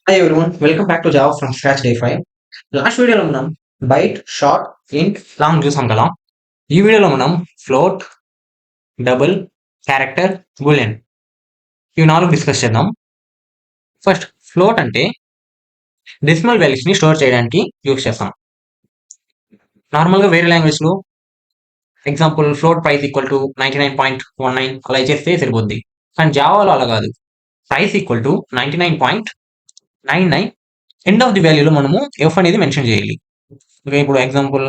Hi everyone, welcome back to Java from Scratch Day 5. Last వీడియోలో మనం byte, short, ఇంట్, long చూసాం కదా. ఈ వీడియోలో మనం ఫ్లోట్, డబుల్, క్యారెక్టర్, బూలియన్ ఇవి 4 డిస్కస్ చేద్దాం. ఫస్ట్ ఫ్లోట్ అంటే డెసిమల్ వాల్యూస్ ని స్టోర్ చేయడానికి యూస్ చేస్తాం. నార్మల్గా వేరే లాంగ్వేజ్ లో example float price equal to 99.19 అలా చేస్తే సరిపోద్ది. కానీ జావాలో అలా కాదు. Price equal to 99.99 end of the వాల్యూలో మనము ఎఫ్ అనేది మెన్షన్ చేయాలి. ఓకే, ఇప్పుడు example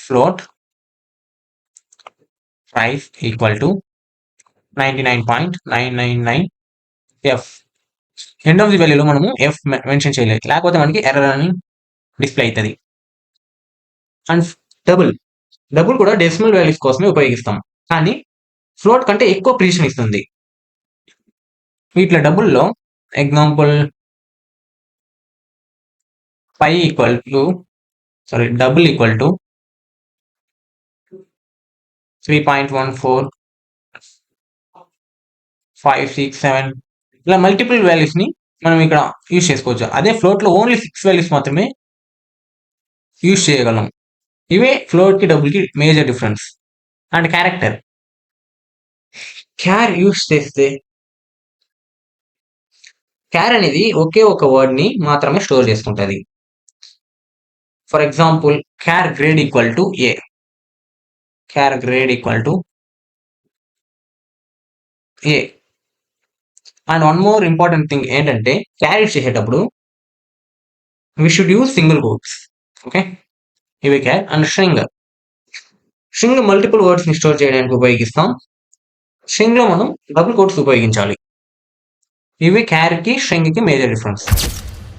float price equal to 99.999 F. End of the వాల్యూలో మనము ఎఫ్ మెన్షన్ చేయలేదు, లేకపోతే మనకి ఎర్రర్ అని డిస్ప్లే అవుతుంది. అండ్ డబుల్ డబుల్ కూడా డెసిమల్ వాల్యూస్ కోసమే ఉపయోగిస్తాం, కానీ ఫ్లోట్ కంటే ఎక్కువ ప్రిసిషన్ ఇస్తుంది. వీటిలో డబుల్లో ఎగ్జాంపుల్ డబుల్ ఈక్వల్ టు 3.14 5 6 7 ఇలా మల్టిపుల్ వాల్యూస్ ని మనం ఇక్కడ యూజ్ చేసుకోవచ్చు. అదే ఫ్లోట్ లో ఓన్లీ 6 వాల్యూస్ మాత్రమే యూజ్ చేయగలం. ఇవే ఫ్లోట్ కి డబుల్ కి major difference. And character char use చేస్తే క్యార్ అనేది ఒకే ఒక వర్డ్ ని మాత్రమే స్టోర్ చేసుకుంటుంది. For example char grade equal to A. Char grade equal to A. And one more important thing ఏంటంటే క్యార్ యూజ్ చేసేటప్పుడు we should use single quotes. Okay, ఇవి char. And string multiple words ని store చేయడానికి ఉపయోగిస్తాం. String లో మనం double quotes ఉపయోగించాలి. ఇవి క్యార్ కి స్ట్రింగ్ కి మేజర్ డిఫరెన్స్.